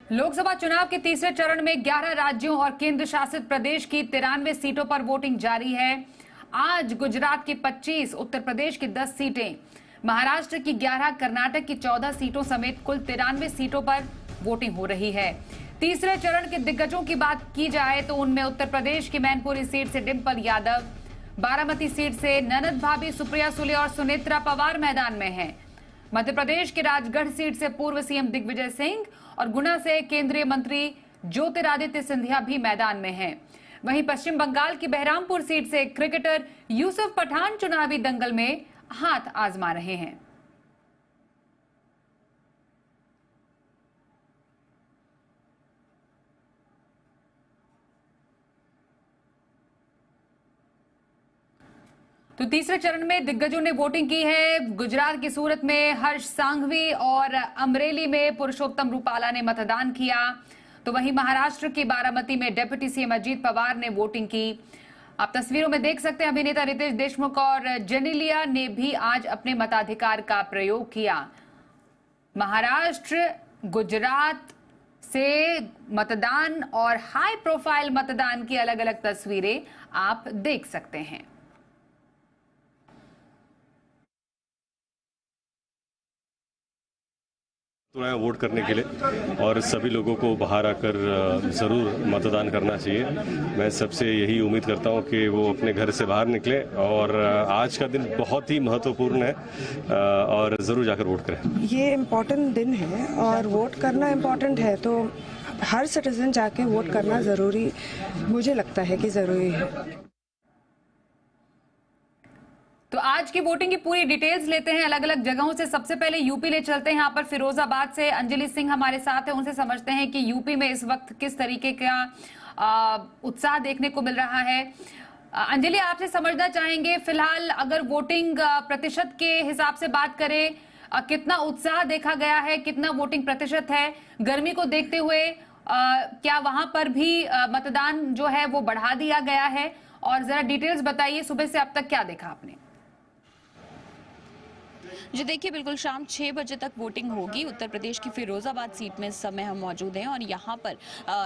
लोकसभा चुनाव के तीसरे चरण में 11 राज्यों और केंद्र शासित प्रदेश की 93 सीटों पर वोटिंग जारी है। आज गुजरात की 25, उत्तर प्रदेश की 10 सीटें, महाराष्ट्र की 11, कर्नाटक की 14 सीटों समेत कुल 93 सीटों पर वोटिंग हो रही है। तीसरे चरण के दिग्गजों की बात की जाए तो उनमें उत्तर प्रदेश की मैनपुरी सीट से डिंपल यादव, बारामती सीट से ननद भाभी सुप्रिया सुले और सुनेत्रा पवार मैदान में हैं। मध्य प्रदेश की राजगढ़ सीट से पूर्व सीएम दिग्विजय सिंह और गुना से केंद्रीय मंत्री ज्योतिरादित्य सिंधिया भी मैदान में हैं। वहीं पश्चिम बंगाल की बहरामपुर सीट से क्रिकेटर यूसुफ पठान चुनावी दंगल में हाथ आजमा रहे हैं। तो तीसरे चरण में दिग्गजों ने वोटिंग की है। गुजरात की सूरत में हर्ष सांघवी और अमरेली में पुरुषोत्तम रूपाला ने मतदान किया। तो वहीं महाराष्ट्र की बारामती में डिप्टी सीएम अजीत पवार ने वोटिंग की। आप तस्वीरों में देख सकते हैं अभिनेता रितेश देशमुख और जेनेलिया ने भी आज अपने मताधिकार का प्रयोग किया। महाराष्ट्र, गुजरात से मतदान और हाई प्रोफाइल मतदान की अलग अलग तस्वीरें आप देख सकते हैं। वोट करने के लिए और सभी लोगों को बाहर आकर ज़रूर मतदान करना चाहिए। मैं सबसे यही उम्मीद करता हूं कि वो अपने घर से बाहर निकले और आज का दिन बहुत ही महत्वपूर्ण है और ज़रूर जाकर वोट करें। ये इम्पोर्टेंट दिन है और वोट करना इम्पोर्टेंट है, तो हर सिटीजन जाके वोट करना ज़रूरी, मुझे लगता है कि ज़रूरी है। तो आज की वोटिंग की पूरी डिटेल्स लेते हैं अलग अलग जगहों से। सबसे पहले यूपी ले चलते हैं। यहाँ पर फिरोजाबाद से अंजलि सिंह हमारे साथ है, उनसे समझते हैं कि यूपी में इस वक्त किस तरीके का उत्साह देखने को मिल रहा है। अंजलि, आपसे समझना चाहेंगे फिलहाल अगर वोटिंग प्रतिशत के हिसाब से बात करें, कितना उत्साह देखा गया है, कितना वोटिंग प्रतिशत है? गर्मी को देखते हुए क्या वहां पर भी मतदान जो है वो बढ़ा दिया गया है? और जरा डिटेल्स बताइए, सुबह से अब तक क्या देखा आपने? जी देखिए, बिल्कुल शाम 6 बजे तक वोटिंग होगी। उत्तर प्रदेश की फिरोजाबाद सीट में इस समय हम मौजूद हैं और यहाँ पर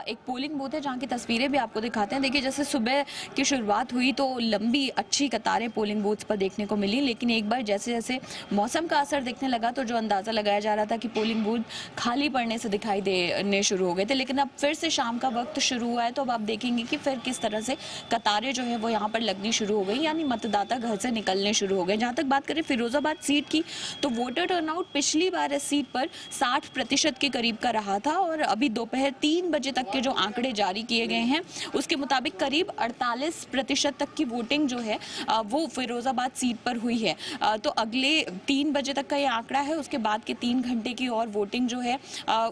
एक पोलिंग बूथ है जहाँ की तस्वीरें भी आपको दिखाते हैं। देखिए, जैसे सुबह की शुरुआत हुई तो लंबी अच्छी कतारें पोलिंग बूथ पर देखने को मिली, लेकिन एक बार जैसे जैसे मौसम का असर दिखने लगा तो जो अंदाज़ा लगाया जा रहा था कि पोलिंग बूथ खाली पड़ने से दिखाई देने शुरू हो गए थे, लेकिन अब फिर से शाम का वक्त शुरू हुआ है तो अब आप देखेंगे कि फिर किस तरह से कतारें जो है वो यहाँ पर लगनी शुरू हो गई, यानी मतदाता घर से निकलने शुरू हो गए। जहाँ तक बात करें फिरोजाबाद सीट की तो वोटर टर्नआउट पिछली बार इस सीट पर 60% के करीब का रहा था और अभी दोपहर 3 बजे तक के जो आंकड़े जारी किए गए हैं उसके मुताबिक करीब 48% तक की वोटिंग जो है वो फिरोजाबाद सीट पर हुई है। तो अगले 3 बजे तक का ये आंकड़ा है, उसके बाद के 3 घंटे की और वोटिंग जो है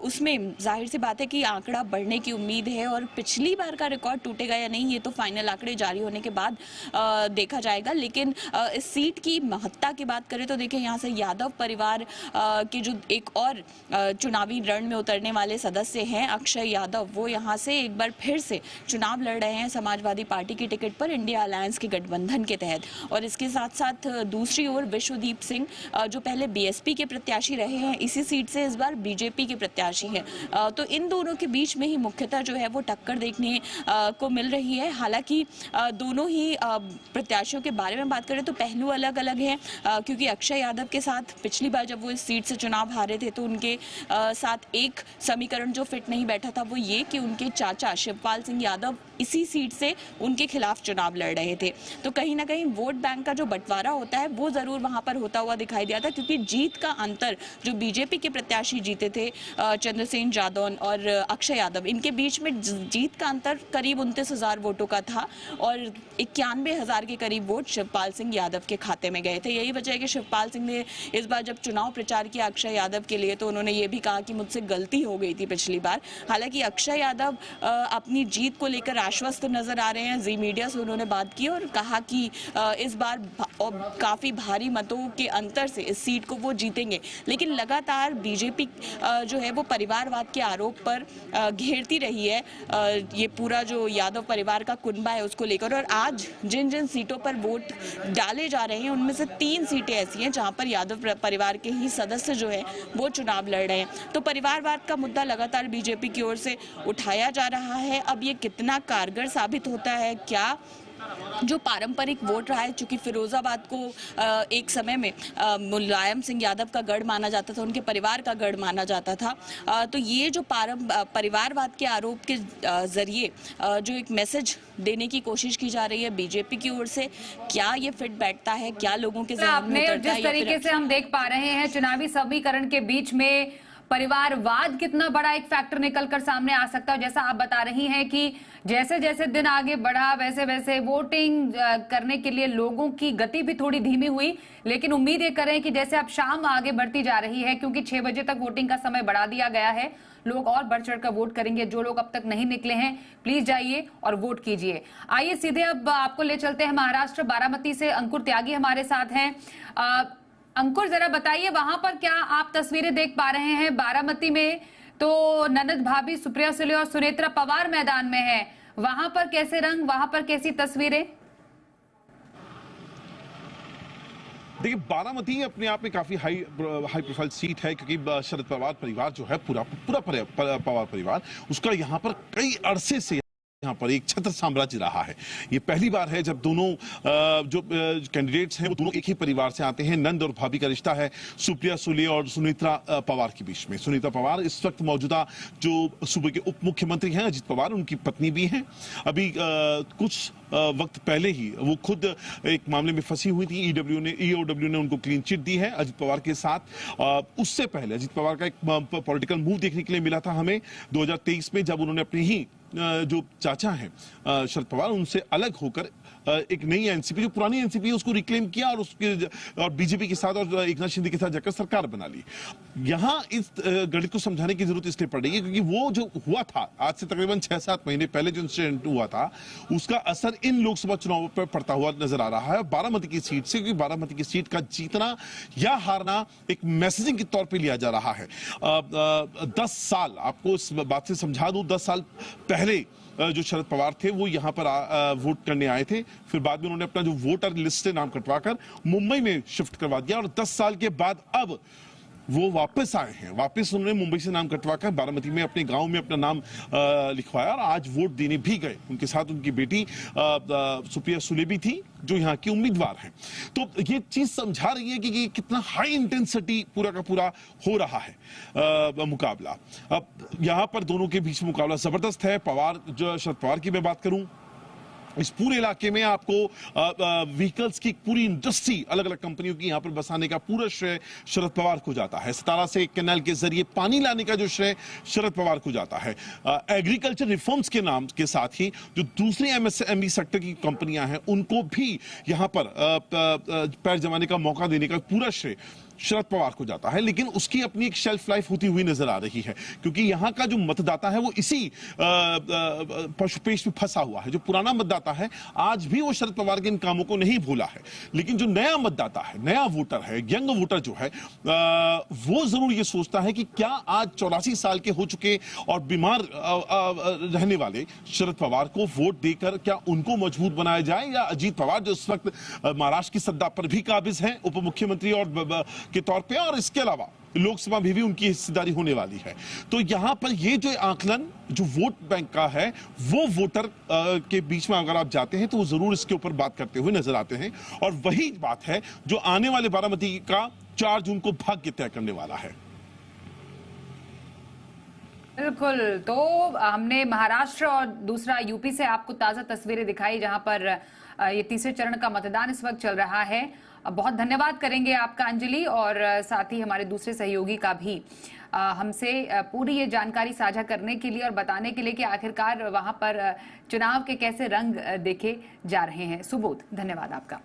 उसमें जाहिर सी बात है कि आंकड़ा बढ़ने की उम्मीद है और पिछली बार का रिकॉर्ड टूटेगा या नहीं ये तो फाइनल आंकड़े जारी होने के बाद देखा जाएगा। लेकिन इस सीट की महत्ता की बात करें तो देखिए, यहाँ से यादव परिवार के जो एक और चुनावी रण में उतरने वाले सदस्य हैं अक्षय यादव, वो यहाँ से एक बार फिर से चुनाव लड़ रहे हैं समाजवादी पार्टी की टिकट पर इंडिया अलायंस के गठबंधन के तहत। और इसके साथ साथ दूसरी ओर विश्वदीप सिंह जो पहले बीएसपी के प्रत्याशी रहे हैं, इसी सीट से इस बार बीजेपी के प्रत्याशी हैं। तो इन दोनों के बीच में ही मुख्यतः जो है वो टक्कर देखने को मिल रही है। हालांकि दोनों ही प्रत्याशियों के बारे में बात करें तो पहलू अलग अलग हैं, क्योंकि अक्षय यादव के साथ पिछली बार जब वो इस सीट से चुनाव हारे थे तो उनके साथ एक समीकरण जो फिट नहीं बैठा था वो ये कि उनके चाचा शिवपाल सिंह यादव इसी सीट से उनके खिलाफ चुनाव लड़ रहे थे। तो कहीं ना कहीं वोट बैंक का जो बंटवारा होता है वो जरूर वहां पर होता हुआ दिखाई दिया था, क्योंकि जीत का अंतर जो बीजेपी के प्रत्याशी जीते थे चंद्रसेन जादौन और अक्षय यादव, इनके बीच में जीत का अंतर करीब 29,000 वोटों का था और 91,000 के करीब वोट शिवपाल सिंह यादव के खाते में गए थे। यही वजह है कि शिवपाल सिंह ने इस बार जब चुनाव प्रचार किया अक्षय यादव के लिए तो उन्होंने ये भी कहा कि मुझसे गलती हो गई थी पिछली बार। हालांकि अक्षय यादव अपनी जीत को लेकर आश्वस्त नजर आ रहे हैं। जी मीडिया से उन्होंने बात की और कहा कि इस बार काफी भारी मतों के अंतर से इस सीट को वो जीतेंगे, लेकिन लगातार बीजेपी जो है वो परिवारवाद के आरोप पर घेरती रही है ये पूरा जो यादव परिवार का कुनबा है उसको लेकर। और आज जिन जिन सीटों पर वोट डाले जा रहे हैं उनमें से 3 सीटें ऐसी हैं जहां पर यादव परिवार के ही सदस्य जो है वो चुनाव लड़ रहे हैं। तो परिवारवाद का मुद्दा लगातार बीजेपी की ओर से उठाया जा रहा है। अब ये कितना कारगर साबित होता है, क्या जो पारंपरिक वोट रहा है, चूंकि फिरोजाबाद को एक समय में मुलायम सिंह यादव का गढ़ माना जाता था, उनके परिवार का गढ़ माना जाता था, तो ये जो परिवारवाद के आरोप के जरिए जो एक मैसेज देने की कोशिश की जा रही है बीजेपी की ओर से, क्या ये फिट बैठता है, क्या लोगों के ज़हन में उतरता है? जिस तरीके से हम देख पा रहे हैं चुनावी समीकरण के बीच में परिवारवाद कितना बड़ा एक फैक्टर निकलकर सामने आ सकता है। जैसा आप बता रही हैं कि जैसे जैसे दिन आगे बढ़ा वैसे वैसे वोटिंग करने के लिए लोगों की गति भी थोड़ी धीमी हुई, लेकिन उम्मीद ये करें कि जैसे अब शाम आगे बढ़ती जा रही है, क्योंकि 6 बजे तक वोटिंग का समय बढ़ा दिया गया है, लोग और बढ़ चढ़कर वोट करेंगे। जो लोग अब तक नहीं निकले हैं प्लीज जाइए और वोट कीजिए। आइए सीधे अब आपको ले चलते हैं महाराष्ट्र बारामती से। अंकुर त्यागी हमारे साथ हैं। अंकुर, जरा बताइए वहां पर क्या आप तस्वीरें देख पा रहे हैं? बारामती में तो ननद भाभी सुप्रिया सुले और सुनेत्रा पवार मैदान में है, वहां पर कैसे रंग, वहां पर कैसी तस्वीरें? देखिए, बारामती अपने आप में काफी हाई प्रोफाइल सीट है, क्योंकि शरद पवार परिवार जो है पूरा पवार परिवार, उसका यहाँ पर कई अरसे से यहाँ पर एक छत्र साम्राज्य रहा है। ये पहली बार है जब दोनों जो कैंडिडेट्स हैं वो दोनों एक ही परिवार से आते हैं। नंद और भाभी का रिश्ता है सुप्रिया सुले और सुनेत्रा पवार के बीच में। सुनेत्रा पवार इस वक्त मौजूदा जो सूबे के उप मुख्यमंत्री हैं अजित पवार, उनकी पत्नी भी हैं। अभी कुछ वक्त पहले ही वो खुद एक मामले में फंसी हुई थी। ईओडब्ल्यू ने उनको क्लीन चिट दी है अजित पवार के साथ। उससे पहले अजित पवार का एक पॉलिटिकल मूव देखने के लिए मिला था हमें 2023 में, जब उन्होंने अपने ही जो चाचा हैं शरद पवार, उनसे अलग होकर एक नई एनसीपी, जो पुरानी एनसीपी है, उसको रिक्लेम किया और उसके और बीजेपी के साथ और एकनाथ शिंदे के साथ जाकर सरकार बना ली। यहाँ इस गणित को समझाने की जरूरत इसलिए पड़ रही है क्योंकि वो जो हुआ था आज से तकरीबन 6-7 महीने पहले जो इंसिडेंट हुआ था, उसका असर इन लोकसभा चुनावों पर पड़ता हुआ नजर आ रहा है बारामती की सीट से, क्योंकि बारामती की सीट का जीतना या हारना एक मैसेजिंग के तौर पर लिया जा रहा है। 10 साल, आपको इस बात से समझा दूं, 10 साल पहले जो शरद पवार थे वो यहाँ पर वोट करने आए थे, फिर बाद में उन्होंने अपना जो वोटर लिस्ट से नाम कटवाकर मुंबई में शिफ्ट करवा दिया और 10 साल के बाद अब वो वापस आए हैं। वापस उन्होंने मुंबई से नाम कटवाकर बारामती में अपने गांव में अपना नाम लिखवाया और आज वोट देने भी गए। उनके साथ उनकी बेटी सुप्रिया सुले भी थी जो यहाँ की उम्मीदवार हैं। तो ये चीज समझा रही है कि कितना हाई इंटेंसिटी पूरा का पूरा हो रहा है मुकाबला। अब यहाँ पर दोनों के बीच मुकाबला जबरदस्त है। पवार, जो शरद पवार की मैं बात करूं, इस पूरे इलाके में आपको व्हीकल्स की पूरी इंडस्ट्री, अलग अलग कंपनियों की यहाँ पर बसाने का पूरा श्रेय शरद पवार को जाता है। 17 से कैनाल के जरिए पानी लाने का जो श्रेय शरद पवार को जाता है। एग्रीकल्चर रिफॉर्म्स के नाम के साथ ही जो दूसरी एमएसएमई सेक्टर की कंपनियां हैं उनको भी यहाँ पर पैर जमाने का मौका देने का पूरा श्रेय शरद पवार को जाता है। लेकिन उसकी अपनी एक शेल्फ लाइफ होती हुई नजर आ रही है, क्योंकि यहाँ का जो मतदाता है वो इसी पशुपेश में फंसा हुआ है। जो पुराना मतदाता है आज भी वो शरद पवार के इन कामों को नहीं भूला है, लेकिन जो नया मतदाता है, नया वोटर है, यंग वोटर जो है, वो जरूर ये सोचता है कि क्या आज 84 साल के हो चुके और बीमार रहने वाले शरद पवार को वोट देकर क्या उनको मजबूत बनाया जाए, या अजीत पवार जो इस वक्त महाराष्ट्र की सत्ता पर भी काबिज हैं उप मुख्यमंत्री और के तौर पे, और इसके अलावा लोकसभा में भी उनकी हिस्सेदारी होने वाली है। तो यहां पर ये जो आंकलन जो वोट बैंक का है, वो वोटर के बीच में अगर आप जाते हैं तो वो जरूर इसके ऊपर बात करते हुए नजर आते हैं। और वही बात है जो आने वाले बारामती का 4 जून को भाग्य तय करने वाला है। बिल्कुल, तो हमने महाराष्ट्र और दूसरा यूपी से आपको ताजा तस्वीरें दिखाई, जहां पर ये तीसरे चरण का मतदान इस वक्त चल रहा है। बहुत धन्यवाद करेंगे आपका अंजलि, और साथ ही हमारे दूसरे सहयोगी का भी हमसे पूरी ये जानकारी साझा करने के लिए और बताने के लिए कि आखिरकार वहां पर चुनाव के कैसे रंग देखे जा रहे हैं। सुबोध, धन्यवाद आपका।